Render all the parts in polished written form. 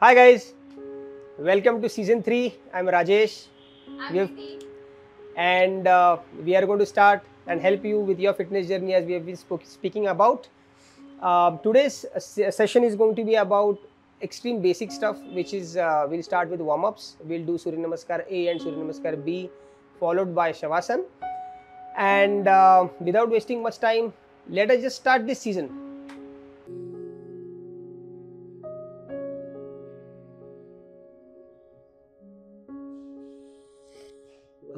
Hi guys, welcome to season 3. I'm Rajesh. And we are going to start and help you with your fitness journey as we have been speaking about. Today's session is going to be about extreme basic stuff, which is we'll start with warm-ups. We'll do Suryanamaskar A and Suryanamaskar B, followed by Shavasana. And without wasting much time, let us just start this season.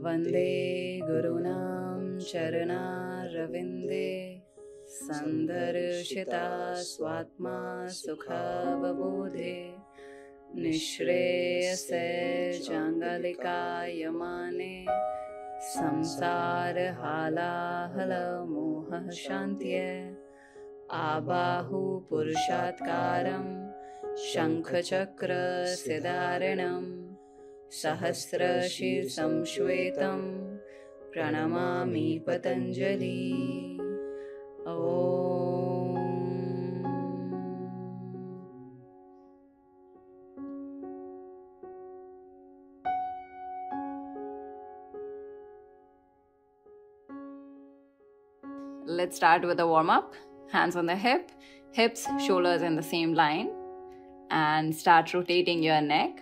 Vande Gurunam Charana Ravinde Sandarshita Swatma Sukha Vabodhe Nishreyase Jangalika Yamane Samsar Hala Hala Moha Shantye Abahu Purushatkaram Shankha Chakra Siddharanam Sahasrashi Samshvetam Pranamami Patanjali. Om. Let's start with a warm-up. Hands on the hips, shoulders in the same line, and start rotating your neck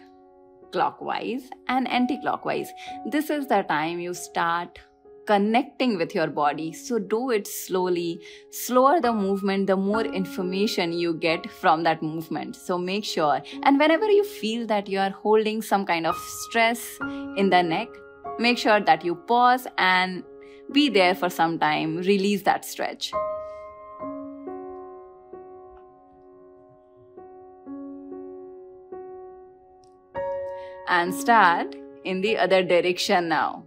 clockwise and anti-clockwise. This is the time you start connecting with your body. So do it slowly. Slower the movement, the more information you get from that movement. So make sure, and whenever you feel that you are holding some kind of stress in the neck, make sure that you pause and be there for some time. Release that stretch. And start in the other direction now.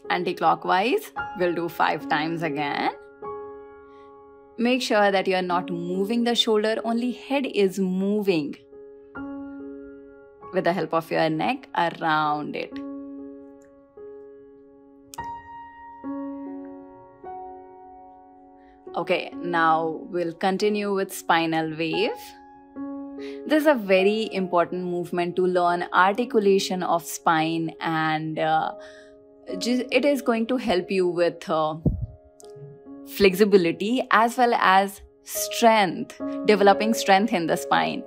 Anti-clockwise, we'll do 5 times again. Make sure that you are not moving the shoulder, only head is moving with the help of your neck around it. Okay, now we'll continue with spinal wave. This is a very important movement to learn articulation of spine, and it is going to help you with flexibility as well as strength, developing strength in the spine.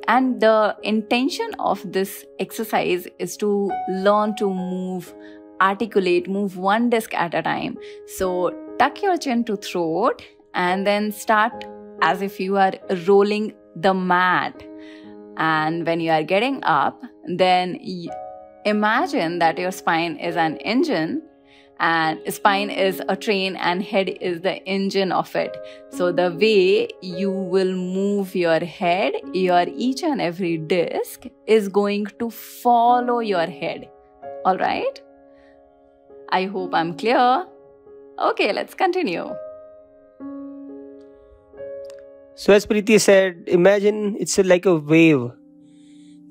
And the intention of this exercise is to learn to move, articulate, move one disc at a time. So tuck your chin to throat and then start as if you are rolling the mat. And when you are getting up, then imagine that your spine is an engine, and spine is a train and head is the engine of it. So the way you will move your head, your each and every disc is going to follow your head. All right? I hope I'm clear. Okay, let's continue. So as Preeti said, imagine it's like a wave,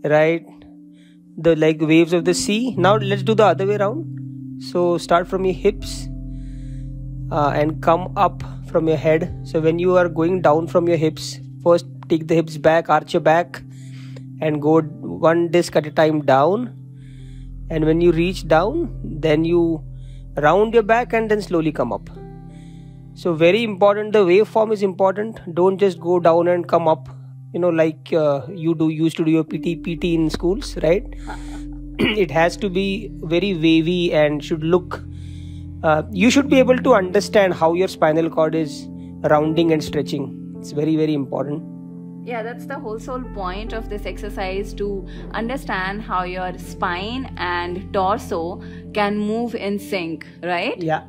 right? The like waves of the sea. Now let's do the other way around. So start from your hips and come up from your head. So when you are going down from your hips, first take the hips back, arch your back and go one disc at a time down. And when you reach down, then you round your back and then slowly come up. So very important, the waveform is important. Don't just go down and come up, like you used to do your PT in schools, right? It has to be very wavy and should look, you should be able to understand how your spinal cord is rounding and stretching. It's very, very important. Yeah, that's the whole sole point of this exercise, to understand how your spine and torso can move in sync, right? Yeah.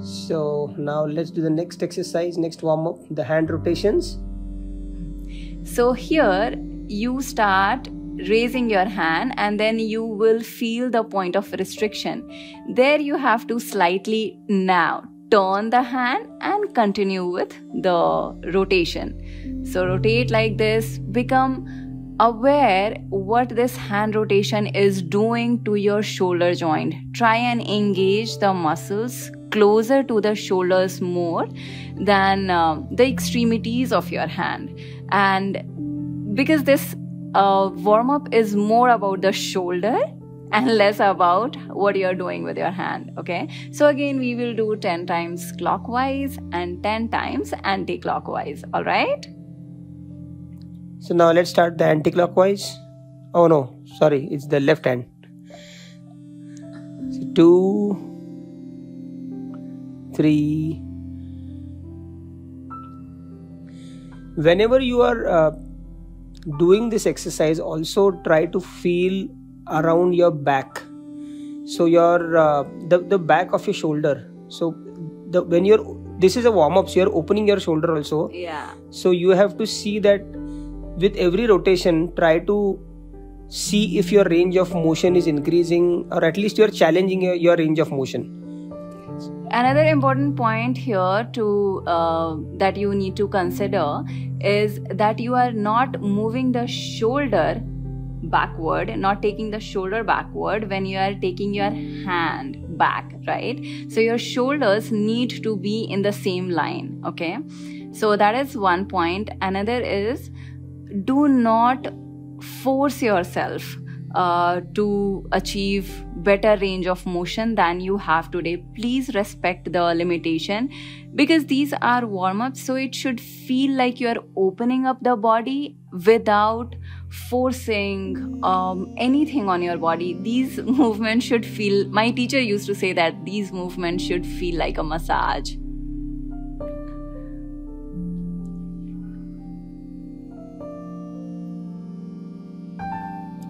So now let's do the next exercise, next warm-up, the hand rotations. So here you start raising your hand and then you will feel the point of restriction. There you have to slightly now turn the hand and continue with the rotation. So rotate like this, become aware what this hand rotation is doing to your shoulder joint. Try and engage the muscles closer to the shoulders more than the extremities of your hand. And because this warm-up is more about the shoulder and less about what you're doing with your hand, okay? So again, we will do 10 times clockwise and 10 times anti-clockwise, all right? So now let's start the anti-clockwise. Oh no, sorry, it's the left hand. So 2, 3. Whenever you are doing this exercise, also try to feel around your back. So your the back of your shoulder. So when this is a warm-up, so you're opening your shoulder also. Yeah. So you have to see that with every rotation, try to see if your range of motion is increasing, or at least you're challenging your range of motion. Another important point here that you need to consider is that you are not moving the shoulder backward, not taking the shoulder backward when you are taking your hand back, right? So your shoulders need to be in the same line, okay? So that is one point. Another is, do not force yourself to achieve better range of motion than you have today. Please respect the limitation, because these are warm-ups, so it should feel like you are opening up the body without forcing anything on your body. These movements should feel, my teacher used to say that these movements should feel like a massage.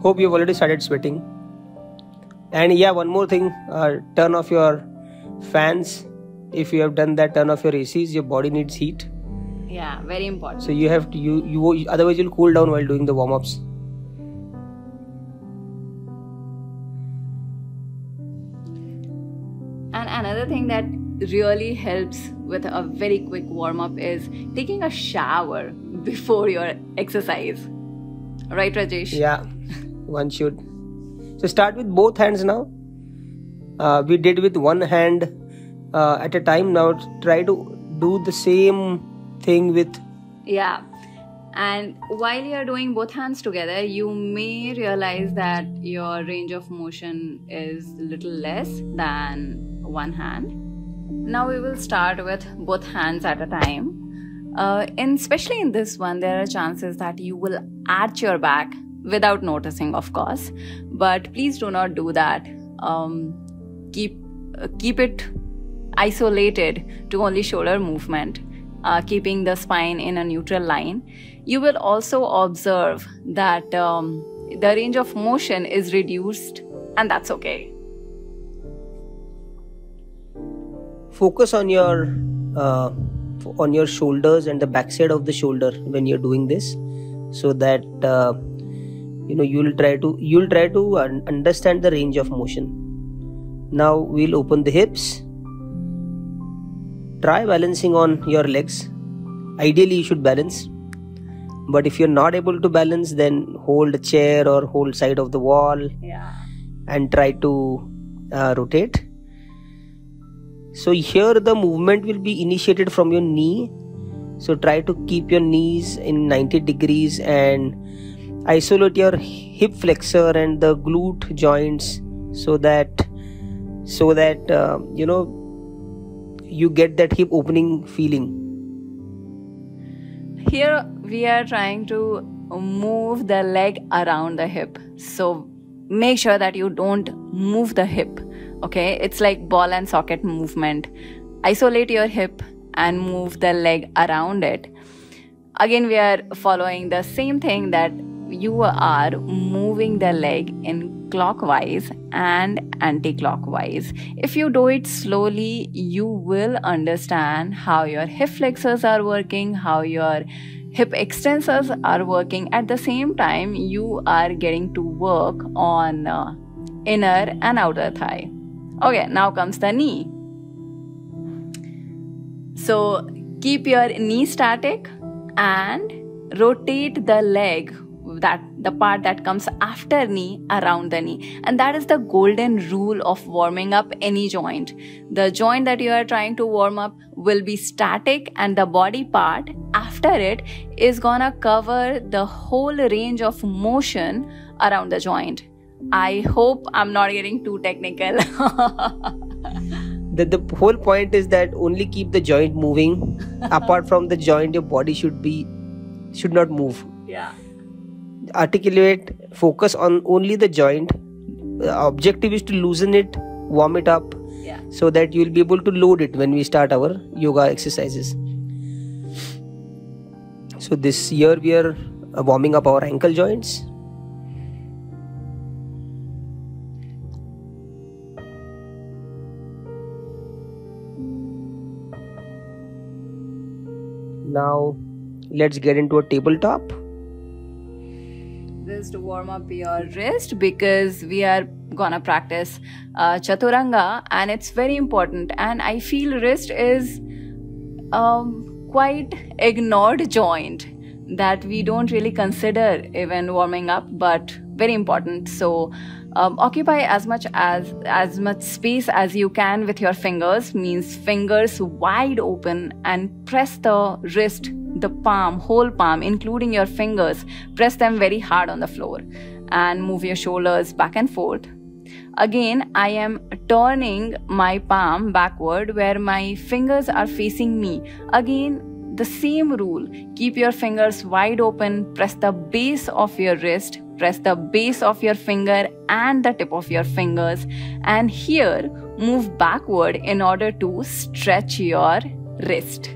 Hope you've already started sweating. And yeah, one more thing, turn off your fans. If you have done that, turn off your ACs. Your body needs heat. Yeah, very important. So you have to, you otherwise you'll cool down while doing the warm-ups. And another thing that really helps with a very quick warm-up is taking a shower before your exercise. Right, Rajesh? Yeah, one should. So start with both hands now. We did with one hand at a time. Now try to do the same thing with... Yeah. And while you are doing both hands together, you may realize that your range of motion is a little less than one hand. Now we will start with both hands at a time. Especially in this one, there are chances that you will arch your back without noticing, of course. But please do not do that. Keep it isolated to only shoulder movement, keeping the spine in a neutral line. You will also observe that the range of motion is reduced, and that's okay. Focus on your shoulders and the backside of the shoulder when you're doing this, so that you'll try to understand the range of motion. Now we'll open the hips. Try balancing on your legs. Ideally you should balance, but if you're not able to balance, then hold a chair or hold side of the wall. Yeah. And try to rotate. So here the movement will be initiated from your knee. So try to keep your knees in 90 degrees and isolate your hip flexor and the glute joints, so that you get that hip opening feeling. Here we are trying to move the leg around the hip. So make sure that you don't move the hip. Okay, it's like ball and socket movement. Isolate your hip and move the leg around it. Again, we are following the same thing, that you are moving the leg in clockwise and anti-clockwise. If you do it slowly, you will understand how your hip flexors are working, how your hip extensors are working. At the same time, you are getting to work on inner and outer thigh. Okay, now comes the knee. So keep your knee static and rotate the leg, the part that comes after knee around the knee. And that is the golden rule of warming up any joint. The joint that you are trying to warm up will be static, and the body part after it is gonna cover the whole range of motion around the joint. I hope I'm not getting too technical. The whole point is that only keep the joint moving. Apart from the joint, your body should not move. Yeah. Articulate, focus on only the joint. The objective is to loosen it, warm it up, so that you will be able to load it when we start our yoga exercises. So this year we are warming up our ankle joints. Now let's get into a tabletop. This is to warm up your wrist, because we are gonna practice chaturanga, and it's very important. And I feel wrist is quite ignored joint that we don't really consider even warming up, but very important. So occupy as much space as you can with your fingers, means fingers wide open, and press the wrist, the palm, whole palm, including your fingers, press them very hard on the floor, and move your shoulders back and forth. Again, I am turning my palm backward where my fingers are facing me. Again, the same rule. Keep your fingers wide open, press the base of your wrist, press the base of your finger and the tip of your fingers, and here move backward in order to stretch your wrist.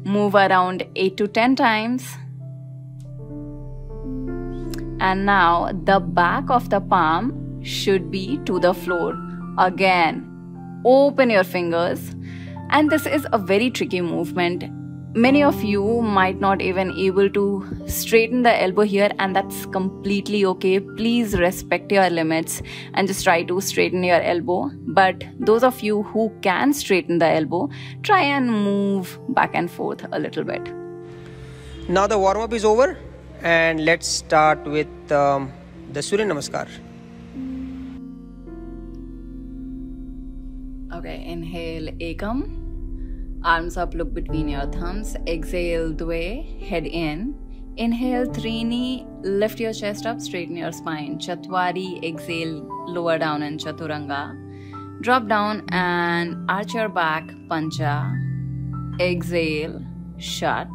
Move around 8 to 10 times. And now the back of the palm should be to the floor. Again, open your fingers. And this is a very tricky movement. Many of you might not even able to straighten the elbow here, and that's completely okay. Please respect your limits and just try to straighten your elbow. But those of you who can straighten the elbow, try and move back and forth a little bit. Now the warm-up is over, and let's start with the Suryanamaskar. Okay, inhale, ekam. Arms up, look between your thumbs. Exhale, dve, head in. Inhale, trini, lift your chest up, straighten your spine. Chatwari, exhale, lower down in chaturanga. Drop down and arch your back, pancha. Exhale, shut.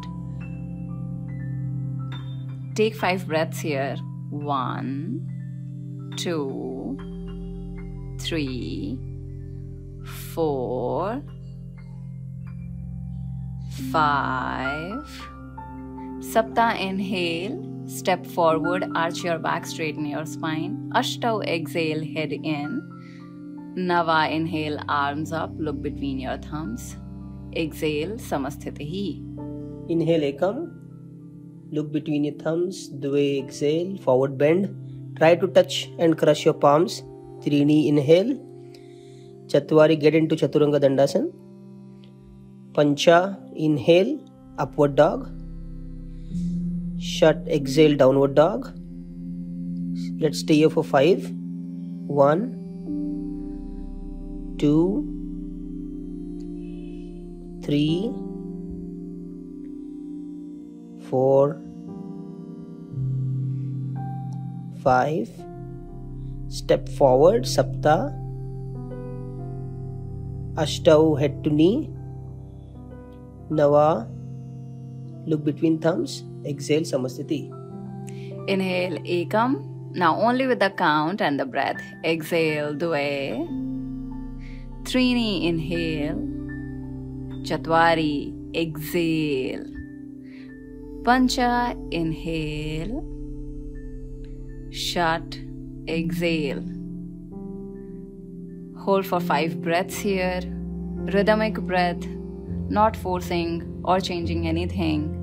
Take 5 breaths here. 1, 2, 3, 4, 5. Sapta, inhale, step forward, arch your back, straighten your spine. Ashtau, exhale, head in. Nava, inhale, arms up, look between your thumbs. Exhale, samasthitihi. Inhale, ekam. Look between your thumbs. Dve, exhale, forward bend. Try to touch and crush your palms. Trini, inhale. Chatwari, get into Chaturanga Dandasana. Pancha, inhale, upward dog. Shut, exhale, downward dog. Let's stay here for 5. 1, 2, 3, 4, 5. Step forward, sapta. Ashtau, head to knee. Nava, look between thumbs. Exhale, samasthiti. Inhale, ekam. Now only with the count and the breath. Exhale, dve. Trini, inhale. Chatwari, exhale. Pancha, inhale. Shut, exhale. Hold for 5 breaths here. Rhythmic breath, not forcing or changing anything.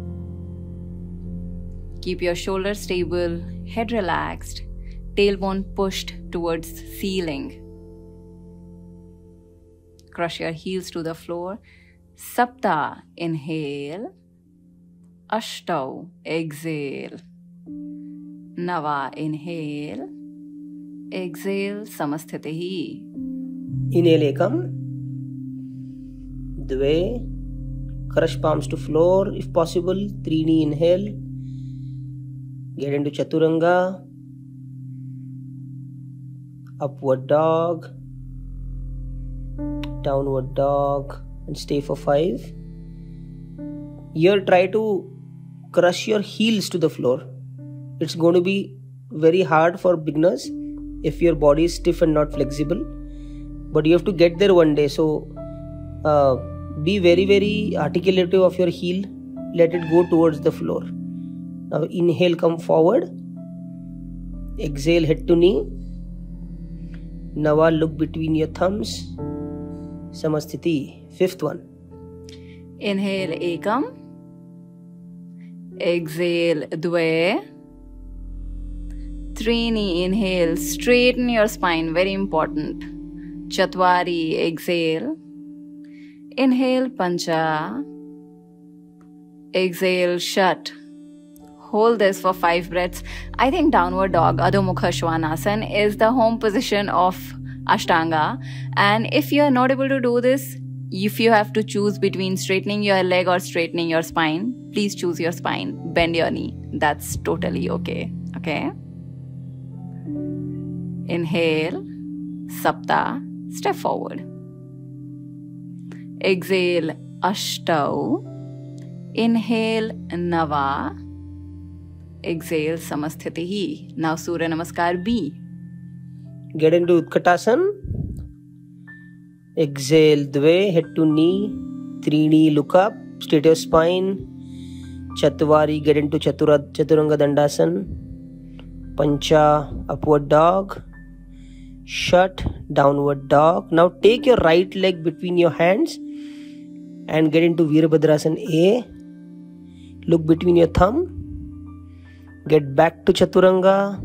Keep your shoulders stable, head relaxed, tailbone pushed towards ceiling. Crush your heels to the floor. Sapta, inhale. Ashtau, exhale. Nava, inhale. Exhale, Samasthitihi. Inhale ekam. Dve. Crush palms to floor if possible. Trini, inhale. Get into Chaturanga. Upward dog. Downward dog. And stay for 5. Here try to crush your heels to the floor. It's going to be very hard for beginners if your body is stiff and not flexible. But you have to get there one day. So be very articulative of your heel. Let it go towards the floor. Now inhale, come forward. Exhale, head to knee. Nava, look between your thumbs. Samasthiti. 5th one. Inhale, ekam. Exhale, dve. Trini, inhale. Straighten your spine, very important. Chatwari, exhale. Inhale, pancha. Exhale, shat. Hold this for 5 breaths. I think downward dog, Adho Mukha Svanasana, is the home position of Ashtanga. And if you are not able to do this, if you have to choose between straightening your leg or straightening your spine, please choose your spine. Bend your knee. That's totally okay. Okay? Inhale, Sapta, step forward. Exhale, Ashtau. Inhale, Nava. Exhale, Samasthitihi. Now Suryanamaskar B. Get into Utkatasana. Exhale, dve, head to knee. Trini, look up, straight your spine. Chatwari, get into Chaturanga Dandasana. Pancha, upward dog. Shat, downward dog. Now take your right leg between your hands and get into Virabhadrasana A. Look between your thumb. Get back to Chaturanga.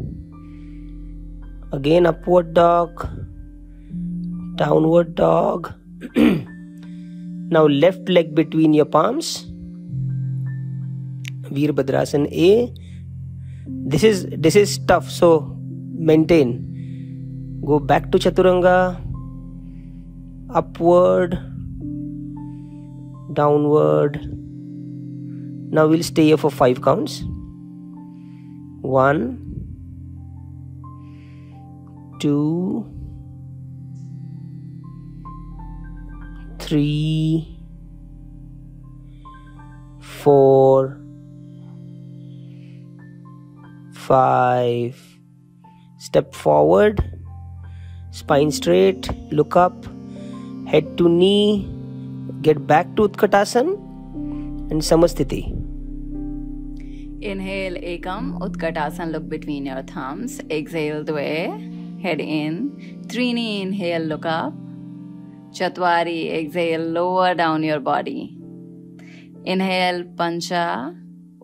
Again upward dog. Downward dog. Now left leg between your palms. Virabhadrasana A. This is tough, so maintain. Go back to Chaturanga. Upward. Downward. Now we'll stay here for 5 counts. 1, 2, 3, 4, 5. Step forward. Spine straight. Look up. Head to knee. Get back to Utkatasana and Samasthiti. Inhale, ekam. Utkatasana, look between your thumbs. Exhale, dve. Head in. Trini, inhale, look up. Chatwari, exhale, lower down your body. Inhale, pancha.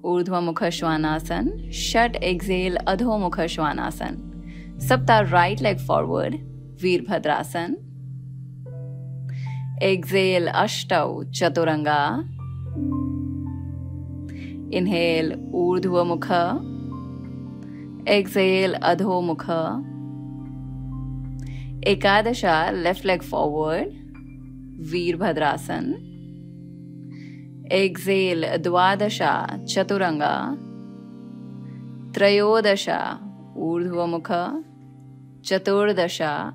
Urdhva Mukha Svanasana. Shat, exhale, Adho Mukha Svanasana. Sapta, right leg forward. Virabhadrasana. Exhale, Ashtau, Chaturanga. Inhale, Urdhva Mukha. Exhale, Adho Mukha. Ekadasha, left leg forward. Virabhadrasana. Exhale, Dwadasha, Chaturanga. Trayodasha, Urdhva Mukha. Chaturdasha,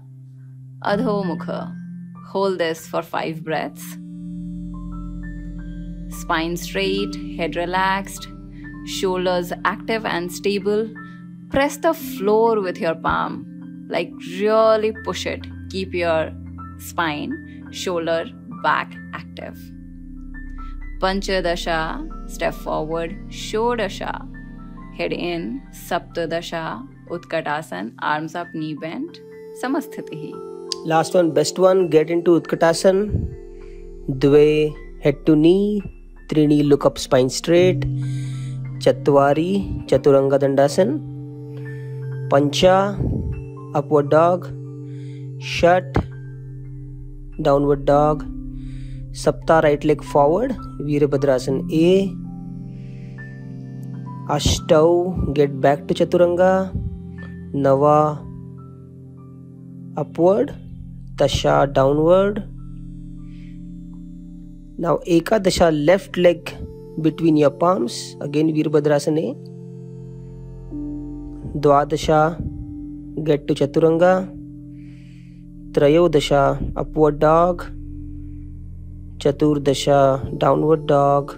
Adho Mukha. Hold this for 5 breaths. Spine straight, head relaxed, shoulders active and stable. Press the floor with your palm, like really push it. Keep your spine, shoulder, back active. Panchadasha, step forward. Shodasha, head in. Saptadasha, Utkatasana, arms up, knee bent. Samasthitihi. Last one, best one. Get into Utkatasana. Dve, head to knee. Trini, look up, spine straight. Chatwari, Chaturanga Dandasana. Pancha, upward dog. Shat, downward dog. Sapta, right leg forward. Virabhadrasana A. Ashtau, get back to Chaturanga. Nava, upward. Dasha, downward. Now Ekadasha, left leg between your palms. Again Virabhadrasana. Dwadasha, get to Chaturanga. Trayodasha, upward dog. Chaturdasha, downward dog.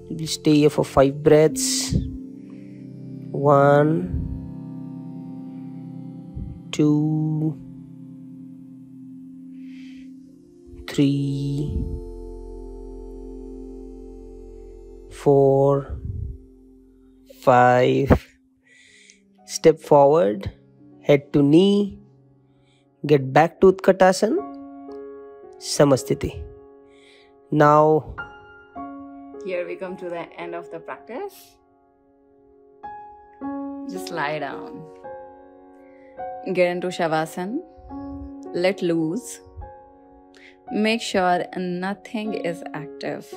We'll stay here for 5 breaths. 1, 2, 3, 4, 5. Step forward, head to knee. Get back to Utkatasana, Samasthiti. Now, here we come to the end of the practice. Just lie down. Get into Shavasana. Let loose. Make sure nothing is active.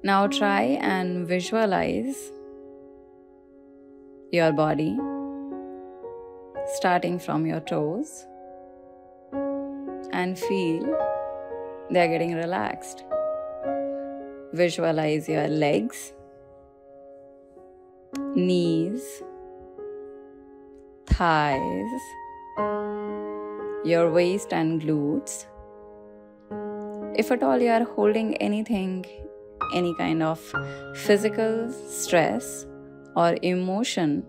Now try and visualize your body starting from your toes and feel they are getting relaxed. Visualize your legs, knees, thighs, your waist and glutes. If at all you are holding anything, any kind of physical stress or emotion,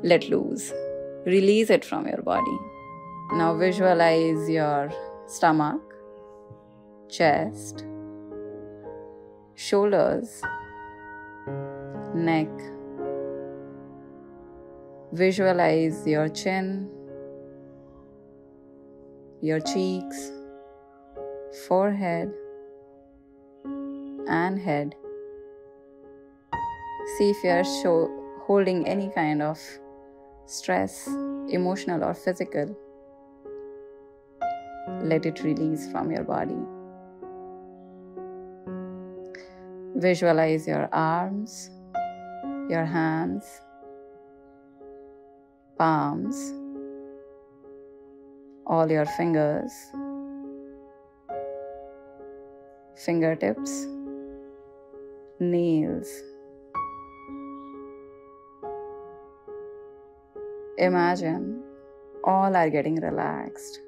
let loose. Release it from your body. Now visualize your stomach, chest, shoulders, neck. Visualize your chin, your cheeks, forehead, and head. See if you are holding any kind of stress, emotional or physical. Let it release from your body. Visualize your arms, your hands, palms, all your fingers, fingertips, nails. Imagine all are getting relaxed.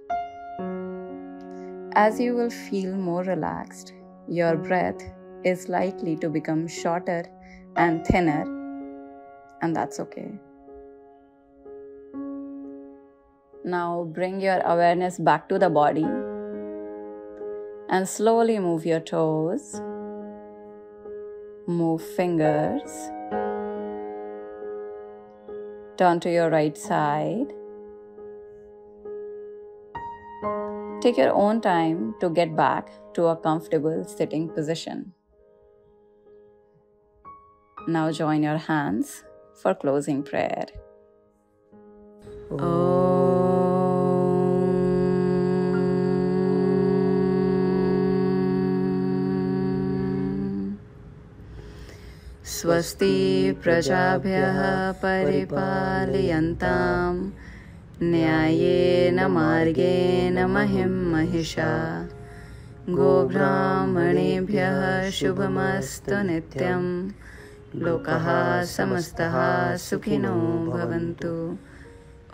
As you will feel more relaxed, your breath is likely to become shorter and thinner, and that's okay. Now bring your awareness back to the body and slowly move your toes, move fingers, turn to your right side. Take your own time to get back to a comfortable sitting position. Now join your hands for closing prayer. Swasti prajabhyah paripalayantam न्यायेन मार्गेण महिं महिषा गोब्राह्मणेभ्यः शुभमस्तु नित्यं लोकाः समस्तः सुखिनो भवन्तु।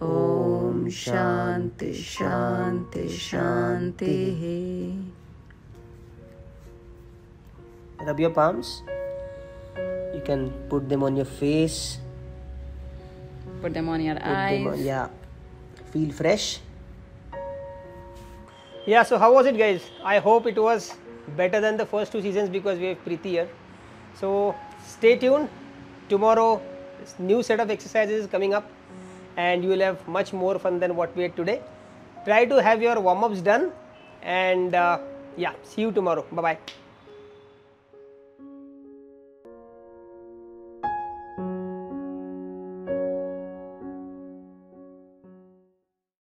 ओम शांति शांति शांति। Rub your palms. You can put them on your face. Put them on your eyes. Yeah. Feel fresh. Yeah, so how was it, guys? I hope it was better than the first 2 seasons because we have Preeti here. So stay tuned. Tomorrow, new set of exercises is coming up and you will have much more fun than what we had today. Try to have your warm-ups done and yeah, see you tomorrow. Bye-bye.